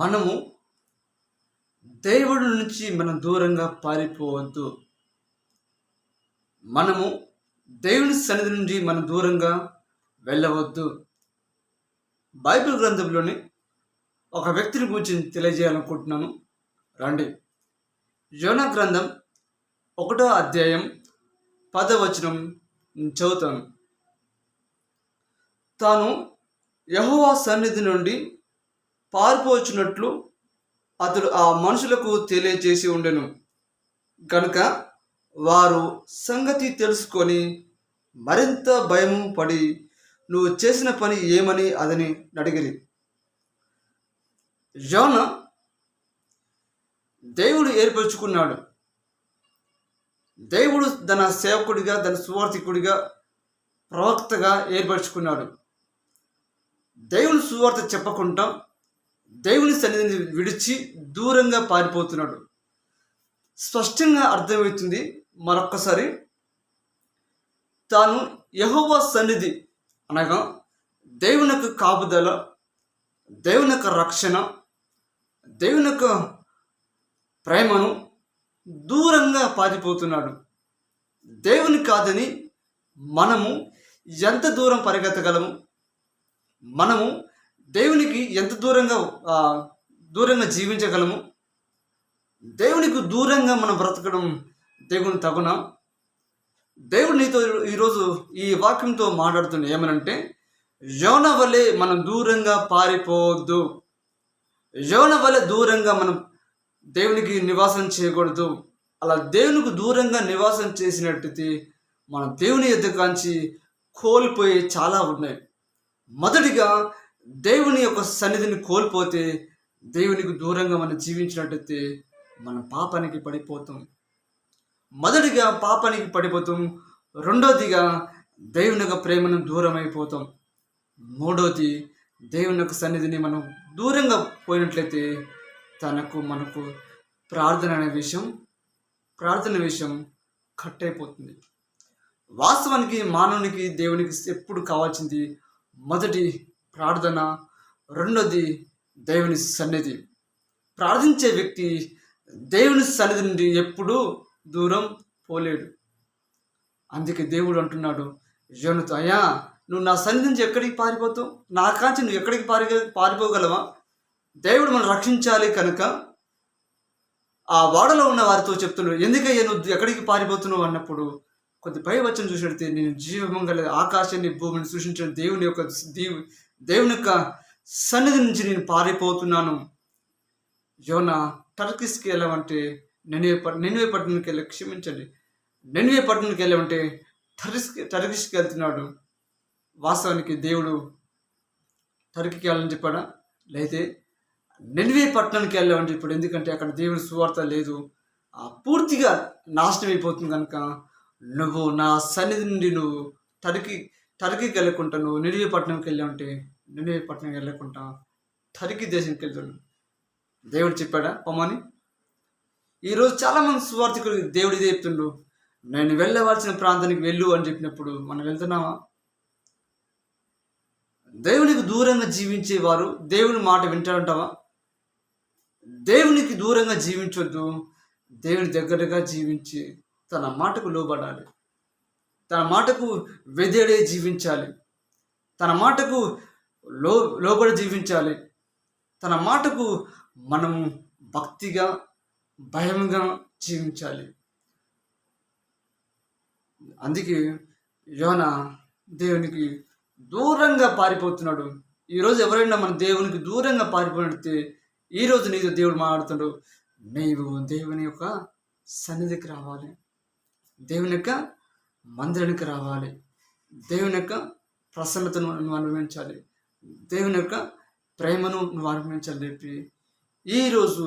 మనము దేవుడి నుంచి మనం దూరంగా పారిపోవద్దు. మనము దేవుని సన్నిధి నుండి మనం దూరంగా వెళ్ళవద్దు. బైబిల్ గ్రంథంలోని ఒక వ్యక్తిని గురించి తెలియజేయాలనుకుంటున్నాను. రండి. యోనా గ్రంథం 1వ అధ్యాయం 10వ వచనం చదువుతాను. తాను యెహోవా సన్నిధి నుండి పారిపోచున్నట్లు అతడు ఆ మనుషులకు తెలియజేసి ఉండెను కనుక వారు సంగతి తెలుసుకొని మరింత భయము పడి నువ్వు చేసిన పని ఏమని అతని అడిగిరి. యోనా దేవుడు ఏర్పరచుకున్నాడు. దేవుడు తన సేవకుడిగా, తన సువార్థికుడిగా, ప్రవక్తగా ఏర్పరచుకున్నాడు. దేవుని సువార్త చెప్పకుండా దేవుని సన్నిధిని విడిచి దూరంగా పారిపోతున్నాడు. స్పష్టంగా అర్థమవుతుంది. మరొక్కసారి తాను యెహోవా సన్నిధి అనగా దేవుని యొక్క కాపుదల, దేవుని యొక్క రక్షణ, దేవుని యొక్క ప్రేమను దూరంగా పారిపోతున్నాడు. దేవుని కాదని మనము ఎంత దూరం పరిగెత్తగలము? మనము దేవునికి ఎంత దూరంగా జీవించగలము? దేవునికి దూరంగా మనం బ్రతకడం దేవుని తగున? దేవుడు నీతో ఈరోజు ఈ వాక్యంతో మాట్లాడుతున్న ఏమనంటే, యోనా వలె మనం దూరంగా పారిపోవద్దు. యోనా వలె దూరంగా మనం దేవునికి నివాసం చేయకూడదు. అలా దేవునికి దూరంగా నివాసం చేసినట్టయితే మనం దేవుని ఎద్దు కాంచి కోల్పోయి చాలా ఉన్నాయి. మొదటిగా దేవుని యొక్క సన్నిధిని కోల్పోతే, దేవునికి దూరంగా మనం జీవించినట్టయితే మనం పాపానికి పడిపోతాం. మొదటిగా పాపానికి పడిపోతాం. రెండోదిగా దేవుని యొక్క ప్రేమను దూరం అయిపోతాం. మూడోది దేవుని యొక్క సన్నిధిని మనం దూరంగా పోయినట్లయితే మనకు ప్రార్థన విషయం కట్ అయిపోతుంది. వాస్తవానికి మానవునికి దేవునికి ఎప్పుడు కావాల్సింది మొదటి ప్రార్థన, రెండోది దేవుని సన్నిధి. ప్రార్థించే వ్యక్తి దేవుని సన్నిధి నుండి ఎప్పుడూ దూరం పోలేడు. అందుకే దేవుడు అంటున్నాడు యోనాతో, అయ్యా నువ్వు నా సన్నిధి నుంచి ఎక్కడికి పారిపోతావు? నా కాంచి నువ్వు ఎక్కడికి పారిపోగలవా? దేవుడు మనం రక్షించాలి కనుక ఆ వాడలో ఉన్న వారితో చెప్తున్నాడు, ఎందుకయ్యా నువ్వు ఎక్కడికి పారిపోతున్నావు అన్నప్పుడు కొద్ది పై వచ్చని చూసినట్టే, నేను జీవమంగళ ఆకాశాన్ని భూమిని సృష్టించిన దేవుని యొక్క సన్నిధి నుంచి నేను పారిపోతున్నాను. యోనా టర్కిస్కి వెళ్ళామంటే నెనివే పట్టణానికి నెనివే పట్టణానికి వెళ్ళామంటే టర్కిస్కి వెళ్తున్నాడు. వాస్తవానికి దేవుడు టర్కీకి వెళ్ళని చెప్పాడా? అయితే నెనివే పట్టణానికి వెళ్ళామని చెప్పాడు. ఎందుకంటే అక్కడ దేవుని సువార్త లేదు, పూర్తిగా నాశనం అయిపోతుంది. కనుక నువ్వు నా సన్నిధి నుండి నువ్వు టర్కీకి వెళ్ళకుండా నువ్వు నెనివే పట్టణంకి వెళ్ళామంటే నెనివే పట్టణంకి వెళ్ళకుండా టర్కీ దేశానికి వెళ్తున్నాడు. దేవుడు చెప్పాడా పొమ్మని? ఈరోజు చాలామంది సువార్థికులు దేవుడు ఇదే చెప్తుండు, నేను వెళ్ళవలసిన ప్రాంతానికి వెళ్ళు అని చెప్పినప్పుడు మనం వెళ్తున్నామా? దేవునికి దూరంగా జీవించేవారు దేవుని మాట వింటారంటావా? దేవునికి దూరంగా జీవించొద్దు. దేవుని దగ్గరగా జీవించి తన మాటకు లోబడాలి. తన మాటకు వెదేడే జీవించాలి. తన మాటకు లోబడి జీవించాలి. తన మాటకు మనము భక్తిగా, భయంగా జీవించాలి. అందుకే యోనా దేవునికి దూరంగా పారిపోతున్నాడు. ఈరోజు ఎవరైనా మన దేవునికి దూరంగా పారిపోయినట్టే ఈరోజు నీతో దేవుడు మాట్లాడుతున్నాడు, నీవు దేవుని యొక్క సన్నిధికి రావాలి, దేవుని యొక్క మందిరానికి రావాలి, దేవుని యొక్క ప్రసన్నతను నువ్వు అనుభవించాలి, దేవుని యొక్క ప్రేమను నువ్వు అనుభవించాలి చెప్పి ఈరోజు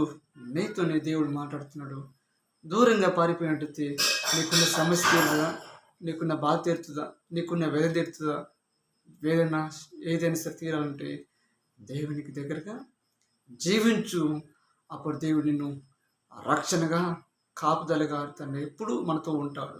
నీతోనే దేవుడు మాట్లాడుతున్నాడు. దూరంగా పారిపోయినట్టయితే నీకున్న సమస్య తీరుతుందా? నీకున్న బాధ తీరుతుందా? నీకున్న వేదన తీరుతుందా? వేదన ఏదైనా సరే తీరాలంటే దేవునికి దగ్గరగా జీవించు. అప్పుడు దేవుడు నిన్ను రక్షణగా, కాపుదలగా తను ఎప్పుడు మనతో ఉంటాడు.